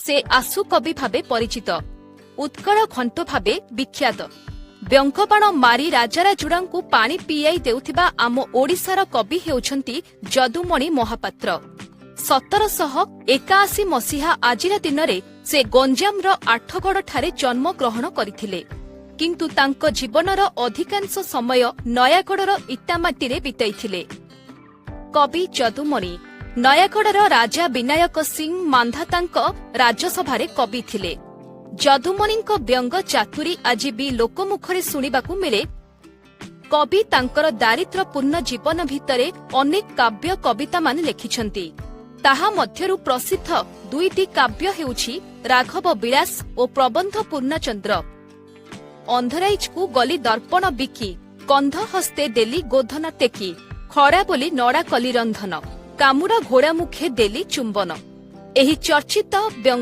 से आशु कवि भावे परिचित, उत्कल घंट भावे विख्यात। व्यंकबाण मारी राजाराजुड़ांकु पानी पियाई देउथिबा आम ओडिशार कवि हेउछंती जदुमणि महापात्र। 1781 मसीहा आजिर दिन में से गंजामर आठगड़ ठारे जन्म ग्रहण करथिले, किंतु तांको जीवनर अधिकांश समय नयागढ़र इटामाटी रे बिताइथिले। कवि जदुमणि नयागढ़र राजा विनायक सिंह मांधातांक राजसभारे कवि थिले। जदुमणिंक व्यंग चातुरी आज भी लोकमुखरे सुनिबाकू मिले। कवि तांकर दारिद्र्यपूर्ण जीवन भितरे अनेक काव्य कविता मान लिखिछंती। ताहा मध्यरु प्रसिद्ध दुईटी काव्य हेउछि राघव विलास और प्रबंध पूर्णचंद्र। अंधराइजकू गली दर्पण बिकी, कंध हस्ते देली गोधन टेकी, खड़ा बोली नड़ा कली रंधन, कामुड़ा घोड़ा मुखे देली चुंबन। एही चर्चित व्यंग